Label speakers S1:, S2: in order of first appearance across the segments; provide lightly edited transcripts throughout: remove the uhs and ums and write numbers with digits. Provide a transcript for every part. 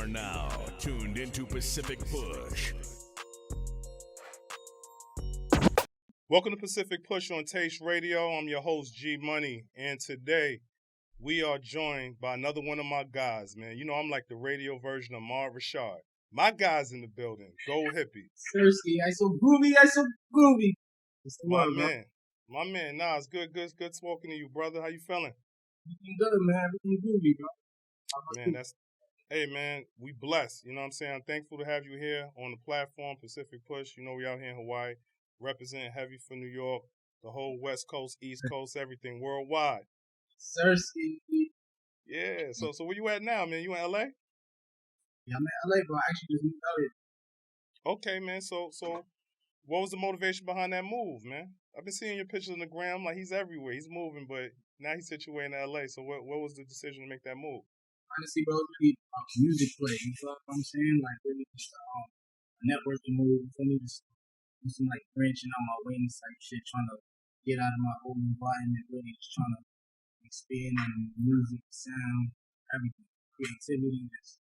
S1: are now tuned into Pacific Push.
S2: Welcome to Pacific Push on Taste Radio. I'm your host, Ogee Money, and today we are joined by another one of my guys, man. You know, I'm like the radio version of Mar Rashad. My guy's in the building. Go Hippie.
S3: Seriously, I so groovy. It's the
S2: My
S3: word, bro.
S2: man. Nah, it's good talking to you, brother. How you feeling?
S3: Everything good, man. Everything groovy, bro.
S2: Man, hey, man, we blessed. You know what I'm saying? I'm thankful to have you here on the platform, Pacific Push. You know, we out here in Hawaii, representing heavy for New York, the whole West Coast, East Coast, everything, worldwide.
S3: Seriously.
S2: Yeah, so where you at now, man? You in LA?
S3: Yeah, I'm in LA, bro. I actually just moved out here.
S2: Okay, man. So what was the motivation behind that move, man? I've been seeing your pictures on the gram, like he's everywhere. He's moving, but now he's situated in LA. So what was the decision to make that move?
S3: Honestly, bro, it's really music play. You know what I'm saying? Like, really just a networking move. For me, just do some, like, branching out my wings type shit, trying to get out of my old environment, really just trying to expand on music, sound, everything, creativity. Just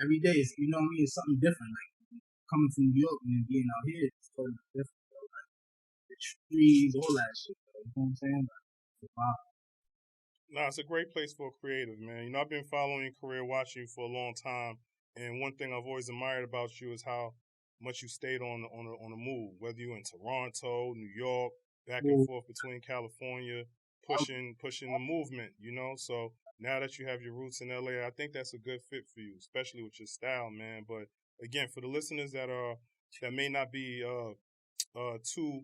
S3: every day, you know what I mean? It's something different. Like, coming from New York and then being out here, it's totally different, bro. Like, the trees, all that shit, bro. You know what I'm saying? Like, it's wild.
S2: Nah, it's a great place for a creative, man. You know, I've been following your career, watching you for a long time, and one thing I've always admired about you is how much you stayed on the move. Whether you're in Toronto, New York, back and forth between California, pushing the movement. You know, so now that you have your roots in LA, I think that's a good fit for you, especially with your style, man. But again, for the listeners that may not be too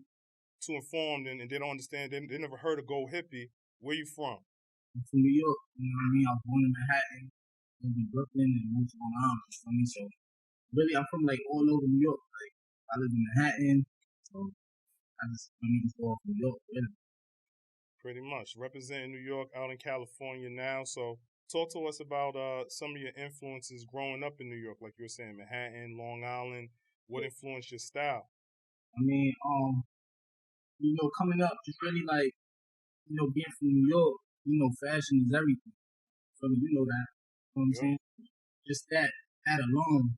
S2: informed and they don't understand, they never heard of Go Hippie. Where you from?
S3: I'm from New York, you know what I mean? I was born in Manhattan, lived in Brooklyn, and moved to Long Island. You know what I mean? So, really, I'm from, like, all over New York. Like, I live in Manhattan, so I just go off New York, really.
S2: Pretty much. Representing New York out in California now. So, talk to us about some of your influences growing up in New York, like you were saying, Manhattan, Long Island. What influenced your style?
S3: I mean, you know, coming up, just really, like, you know, being from New York, you know, fashion is everything. So you know that. You know what I'm saying? Just that alone,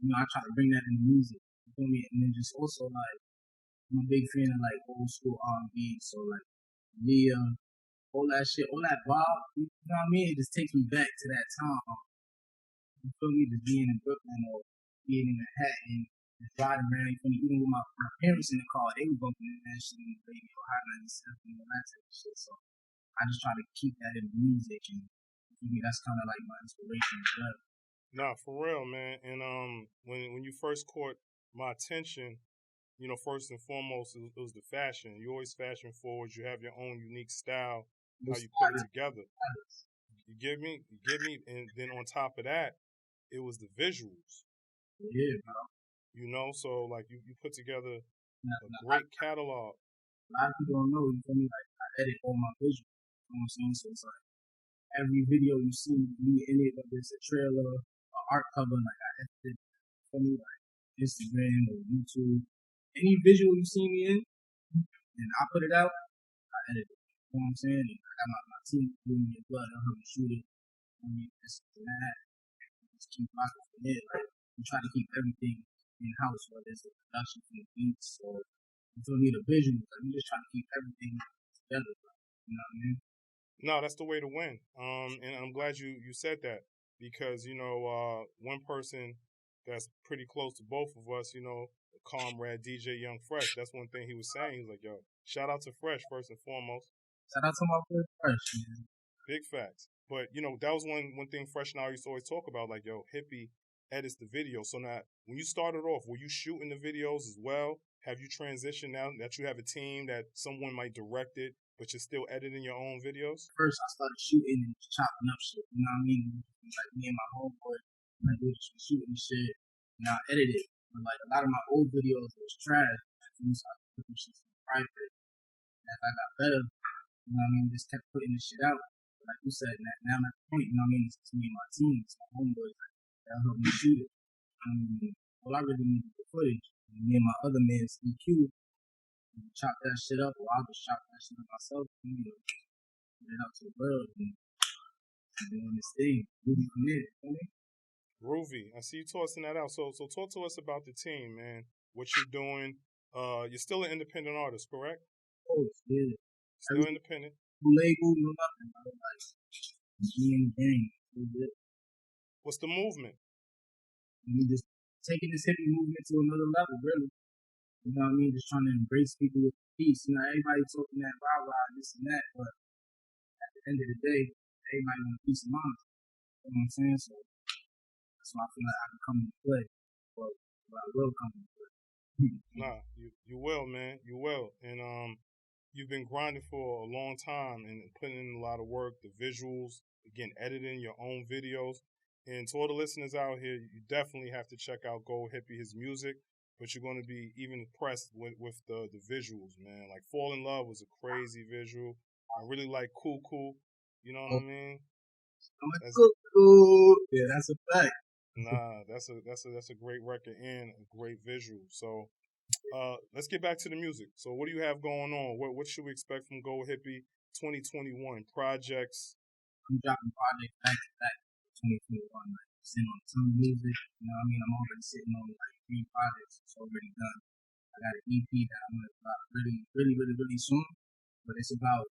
S3: you know, I try to bring that in the music. You feel me? And then just also like I'm a big fan of like old school R&B, so like Mia, all that shit, all that vibe. You know what I mean? It just takes me back to that time. You feel me? Just being in Brooklyn or being in Manhattan, just riding around. You feel me? Even with my parents in the car, they were bumping that shit in the radio, Hot 97, and all that type of shit. So I just try to keep that in the music, and that's kind of like my inspiration as well.
S2: Nah, for real, man. And when you first caught my attention, you know, first and foremost, it was the fashion. You always fashion forward. You have your own unique style, how you put it together. You give me, and then on top of that, it was the visuals.
S3: Yeah, bro.
S2: You know, so like you put together a great catalog.
S3: A lot of people don't know. You feel me? Like I edit all my visuals. You know what I'm saying? So it's like every video you see me in it, whether it's a trailer, an art cover, like I edited for me, like Instagram or YouTube. Any visual you see me in, and I put it out, I edit it. You know what I'm saying? And I got my team doing me as well. They'll help me shoot it. I mean, this and that. Just keep rocking from there. Like, we try to keep everything in house, whether it's the production from the beats or you feel me, the visuals. Like, we just try to keep everything together. You know what I mean?
S2: No, that's the way to win. And I'm glad you said that because, you know, one person that's pretty close to both of us, you know, comrade DJ Young Fresh, that's one thing he was saying. He's like, yo, shout out to Fresh first and foremost.
S3: Shout out to my boy Fresh, man.
S2: Big facts. But, you know, that was one thing Fresh and I used to always talk about, like, yo, Hippie edits the video. So now, when you started off, were you shooting the videos as well? Have you transitioned now that you have a team that someone might direct it, but you're still editing your own videos?
S3: First, I started shooting and chopping up shit. You know what I mean? Like me and my homeboy, like we just shooting shit, and I edited it. But like a lot of my old videos was trash. So I put them shit in private. And as I got better, you know what I mean? Just kept putting this shit out. But like you said, now I'm at the point. You know what I mean? It's me and my team, it's my homeboys. Like, they'll help me shoot it. All I really need is the footage. And me and my other man, EQ, chop that shit up, or I'll just chop that shit up myself, you know, put it out to the world, and doing this thing, moving from there, you know?
S2: Groovy. I see you tossing that out. So talk to us about the team, man. What you're doing. You're still an independent artist, correct?
S3: Oh, yeah.
S2: Still independent.
S3: No label, no nothing. I don't like me and the gang.
S2: What's the movement?
S3: We just taking this hippie movement to another level, really. You know what I mean? Just trying to embrace people with peace. You know, everybody talking that rah-rah, this and that, but at the end of the day, everybody want peace of mind. You know what I'm saying? So that's why I feel like I can come into play. Well, I will come into play.
S2: Nah, you will, man. You will. And you've been grinding for a long time and putting in a lot of work, the visuals, again, editing your own videos. And to all the listeners out here, you definitely have to check out Gold Hippie, his music, but you're going to be even impressed with the visuals, man. Like Fall in Love was a crazy visual. I really like Cool Cool. You know what I mean?
S3: Cool. Yeah, that's a fact.
S2: Nah, that's a great record and a great visual. So let's get back to the music. So what do you have going on? What should we expect from Gold Hippie 2021 projects?
S3: I'm dropping projects back to back 2021. Like sitting on some music. You know what I mean? I'm already sitting on like 3 projects. It's already done. I got an EP that I'm gonna drop really soon. But it's about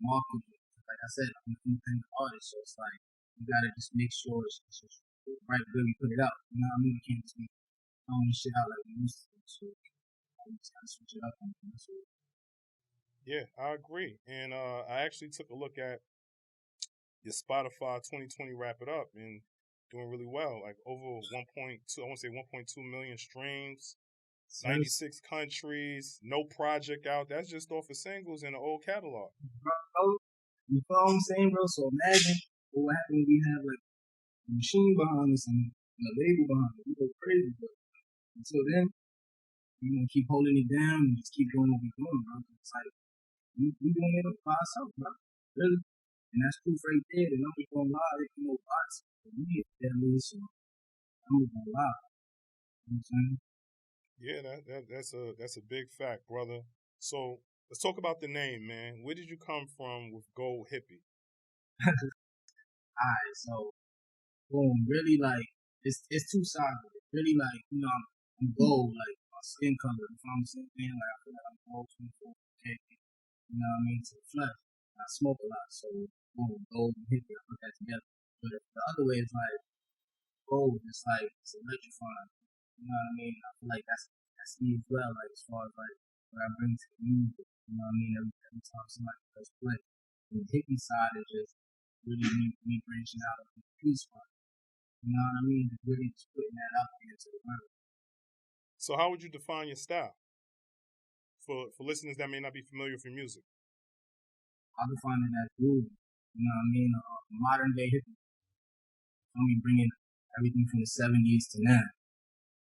S3: marketing. Like I said, I'm an independent artist, so it's like you gotta just make sure it's just right where we put it out. You know what I mean? We can't just be throwing shit out like we used to. So we just gotta switch it up.
S2: Yeah, I agree. And I actually took a look at your Spotify 2020 Wrap It Up and doing really well. Like over 1.2, I want to say 1.2 million streams, 96 countries, no project out. That's just off of singles in the old catalog.
S3: Bro, you know what I'm saying, bro? So imagine what would happen if we have like a machine behind us and a label behind us. We go crazy, but until then, we're gonna keep holding it down and just keep doing what we're doing, bro. It's like we doing it by ourselves, bro. Really. And that's proof right there. And I'm just gonna lie, there's no bots. We get that list, so I'm just gonna lie. You know what I'm saying?
S2: Yeah, that's a big fact, brother. So let's talk about the name, man. Where did you come from with Gold Hippie?
S3: Alright, so boom, really like it's 2 sides of it. Really like, you know, I'm gold, like my skin color, you know what I'm saying? Like I feel like I'm gold 24K. You know what I mean? To the flesh. I smoke a lot, so boom, gold and hippie, I put that together. But the other way is like gold, it's like it's electrifying. You know what I mean? I feel like that's me as well, like as far as like what I bring to the music. You know what I mean? Every time somebody does play. And the hippie side is just really me branching out of the peace part. You know what I mean? Just really just putting that out there to the world.
S2: So how would you define your style for listeners that may not be familiar with your music?
S3: I define it as groove. You know what I mean? Modern day hippie. I mean, bringing everything from the 70s to now.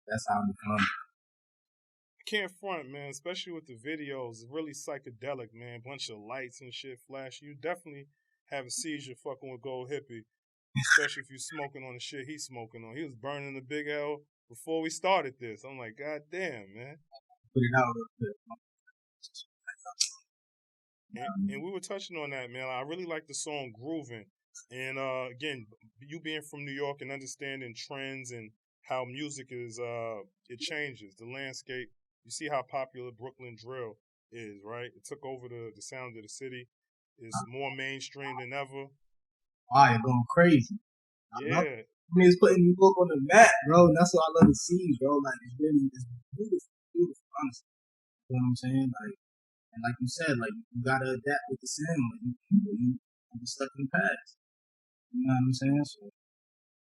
S3: That's how I define it.
S2: I can't front, man, especially with the videos. It's really psychedelic, man. Bunch of lights and shit flashing. You definitely have a seizure fucking with Gold Hippie, especially if you're smoking on the shit he's smoking on. He was burning the big L before we started this. I'm like, God damn, man.
S3: Put it out real quick.
S2: And we were touching on that, man. I really like the song Groovin'. And again, you being from New York and understanding trends and how music is, it changes. The landscape, you see how popular Brooklyn drill is, right? It took over the sound of the city. It's more mainstream than ever.
S3: You're going crazy.
S2: Yeah.
S3: I mean, it's putting New York on the map, bro. And that's what I love to see, bro. Like, it's beautiful, honestly. You know what I'm saying? Like, and like you said, like, you gotta adapt with the sound. Like, you stuck in the past. You know what I'm saying? So,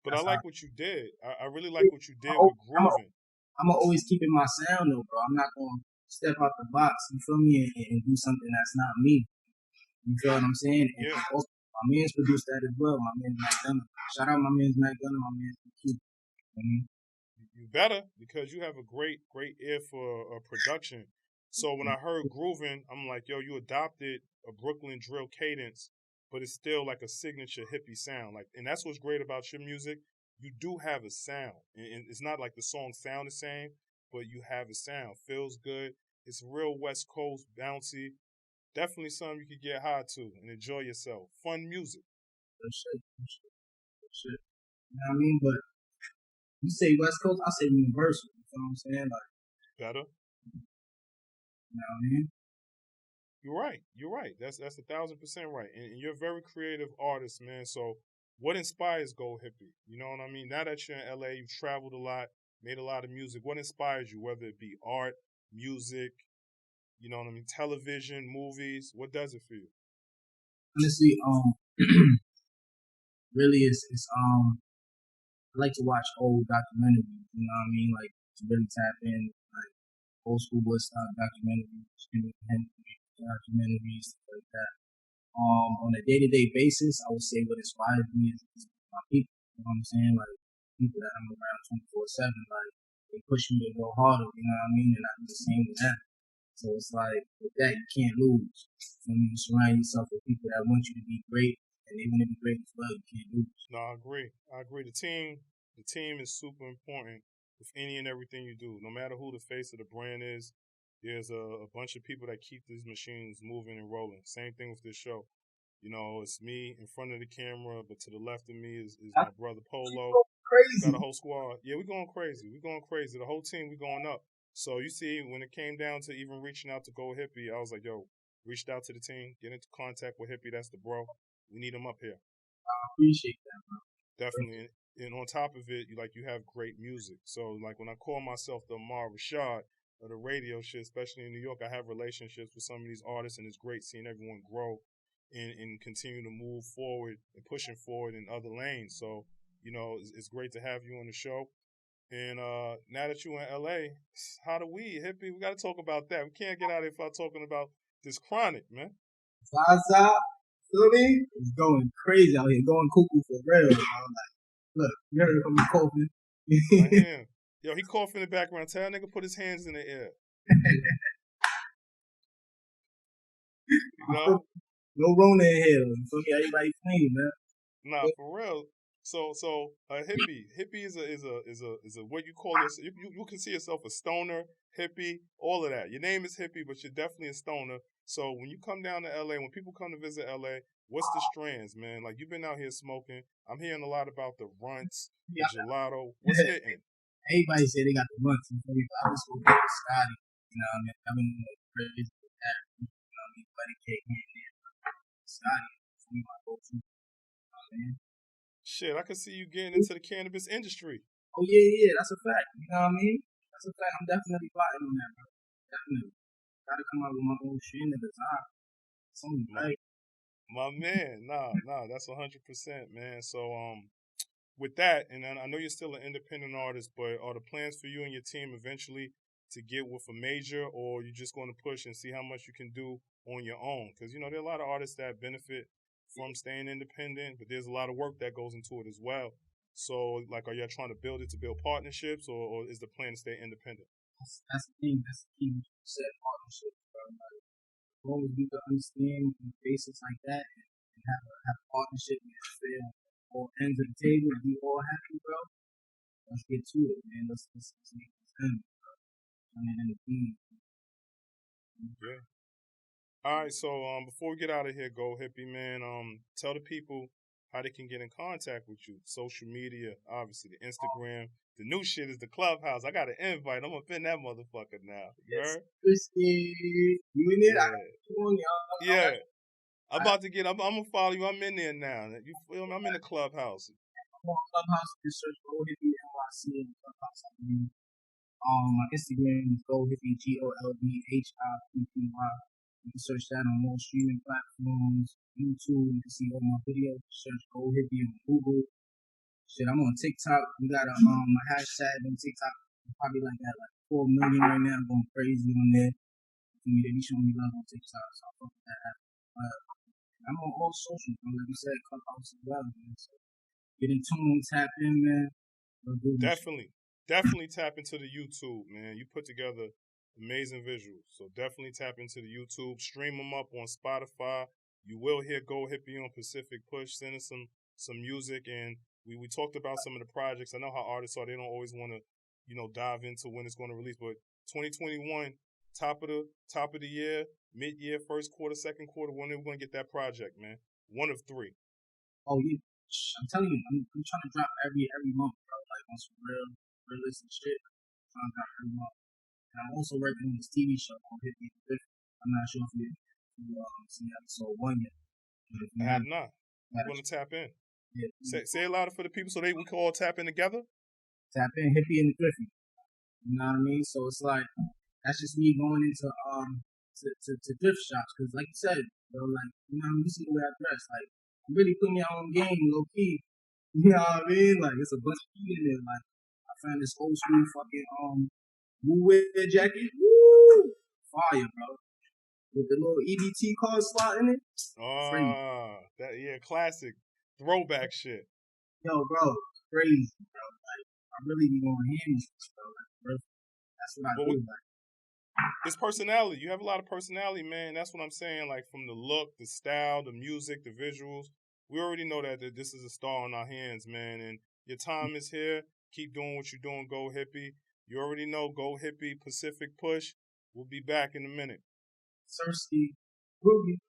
S2: but I like what you did. I really like what you did with Groovin'.
S3: I'm gonna always keep in my sound, though, bro. I'm not gonna step out the box, you feel me, and do something that's not me. You feel what I'm saying? And
S2: Yeah.
S3: also, my man's produced that as well. My man Mac Gunner. Shout out my man's Mac Gunner, my man's Q.
S2: You better, because you have a great ear for production. So when I heard Groovin', I'm like, yo, you adopted a Brooklyn drill cadence, but it's still like a signature hippie sound. Like, and that's what's great about your music. You do have a sound, and it's not like the songs sound the same, but you have a sound. Feels good. It's real West Coast bouncy. Definitely something you could get high to and enjoy yourself. Fun music.
S3: Shit. You know what I mean? But You say West Coast, I say Universal. You know what I'm saying? Like,
S2: better.
S3: You know what I mean?
S2: You're right. You're right. That's 1,000% right. And you're a very creative artist, man. So what inspires Go Hippie? You know what I mean? Now that you're in LA, you've traveled a lot, made a lot of music. What inspires you? Whether it be art, music, you know what I mean, television, movies. What does it for you?
S3: Honestly, really I like to watch old documentaries, you know what I mean? Like to really tap in, like old school Woodstock documentaries, documentaries, stuff like that. On a day-to-day basis, I would say what inspires me is my people. You know what I'm saying? Like people that I'm around 24/7. Like they push me to go harder. You know what I mean? And I do the same with them. So it's like with that you can't lose. So you surround yourself with people that want you to be great, and they want to be great as well. You can't lose.
S2: No, I agree. I agree. The team is super important with any and everything you do. No matter who the face of the brand is, there's a bunch of people that keep these machines moving and rolling. Same thing with this show. You know, it's me in front of the camera, but to the left of me is my brother Polo.
S3: Crazy.
S2: Got a whole squad. Yeah, we're going crazy. We're going crazy. The whole team, we're going up. So you see, when it came down to even reaching out to Go Hippie, I was like, yo, reached out to the team, get into contact with Hippie. That's the bro. We need him up here.
S3: I appreciate that, bro.
S2: Definitely. And on top of it, you have great music. So like when I call myself the Amar Rashad of the radio shit, especially in New York, I have relationships with some of these artists, and it's great seeing everyone grow and continue to move forward and pushing forward in other lanes. So, you know, it's great to have you on the show. And now that you're in LA, how do we, Hippie? We got to talk about that. We can't get out of here without talking about this chronic, man.
S3: Zaza, feel me? It's going crazy out here, going cuckoo for real. I'm like, look, you heard it from me coughing.
S2: I hear him. Yo, he cough in the background. Tell that nigga put his hands in the air. You know?
S3: No Rona in here. You feel me? Everybody clean, man.
S2: Nah, for real. So hippie is a what you call this. You can see yourself a stoner, hippie, all of that. Your name is hippie, but you're definitely a stoner. So when you come down to LA, when people come to visit LA, what's the strands, man? Like you've been out here smoking. I'm hearing a lot about the runts, the gelato. What's hitting?
S3: Everybody say they got the months. You feel me? But I was going to get Scotty. You know what I mean? I mean, crazy with that. You know what I mean? Buddy cake here and there. Scotty, for me, my go-to. You know what I mean?
S2: Shit, I can see you getting into the cannabis industry.
S3: Oh, yeah, that's a fact. You know what I mean? That's a fact. I'm definitely plotting on that, bro. Definitely. Gotta come out with my own shit in the design. Something right.
S2: My man, nah, that's 100%, man. So, with that, and I know you're still an independent artist, but are the plans for you and your team eventually to get with a major, or you just going to push and see how much you can do on your own? Because, you know, there are a lot of artists that benefit from staying independent, but there's a lot of work that goes into it as well. So, like, are you trying to build it to build partnerships, or is the plan to stay independent?
S3: That's the thing. That's the key. You said partnerships, bro. Like, as long as we can understand the basics like that and have a partnership and fair all ends of the table and be all happy, bro. Let's get to it, man. Let's make this end, bro. I mean, in the team.
S2: Yeah. All right, so before we get out of here, Go Hippie, man, tell the people how they can get in contact with you. Social media, obviously, the Instagram. The new shit is the Clubhouse. I got an invite. I'm up in that motherfucker now. You heard?
S3: Trisky, you in it?
S2: Yeah. I'm about to get. I'm gonna follow you. I'm in there now. You feel me? I'm in the Clubhouse.
S3: I'm on Clubhouse. You search Go Hippie NYC in Clubhouse. I mean, my Instagram is Go Hippie GOLDHIPPY. You can search that on all streaming platforms. YouTube, you can see all my videos. Search Go Hippie on Google. Shit, I'm on TikTok. We got a hashtag on TikTok. Probably like that, like 4 million right now. I'm going crazy on there. They be showing me love on TikTok, so I'm fucking that. I'm on all socials, man. Like you said, Clubhouse as well, man. So get in tune, tap in, man.
S2: Definitely tap into the YouTube, man. You put together amazing visuals, so definitely tap into the YouTube. Stream them up on Spotify. You will hear Go Hippie on Pacific Push. Send us some music, and we talked about some of the projects. I know how artists are; they don't always want to, you know, dive into when it's going to release. But 2021, top of the year, mid-year, first quarter, second quarter. When are we going to get that project, man? One of three.
S3: Oh yeah, I'm telling you, I'm trying to drop every month, bro. Like on some realistic shit. Trying to him up. And I'm also working on this TV show called Hippie. I'm not sure if you seen episode 1 yet.
S2: I have not. I'm going to tap in.
S3: Yeah,
S2: say it louder for the people so we can all tap in together.
S3: Tap in, Hippie and the Thrifty. You know what I mean? So it's like, that's just me going into to thrift shops. Because like you said, bro, like, you know what I mean? You see the way I dress. Like, I'm really putting my own game, low key. You know what I mean? Like, it's a bunch of heat in there. Like, I found this old school fucking Wu jacket. Woo! Fire, bro. With the little EBT card slot in it.
S2: Classic throwback shit.
S3: Yo, bro, crazy, bro. Like, I really be going ham, bro. Like, bro, that's what I do. Like,
S2: it's personality. You have a lot of personality, man. That's what I'm saying. Like, from the look, the style, the music, the visuals. We already know that this is a star on our hands, man. And your time is here. Keep doing what you're doing. Go Hippie. You already know. Go Hippie. Pacific Push. We'll be back in a minute.
S3: Thirsty. Ruby.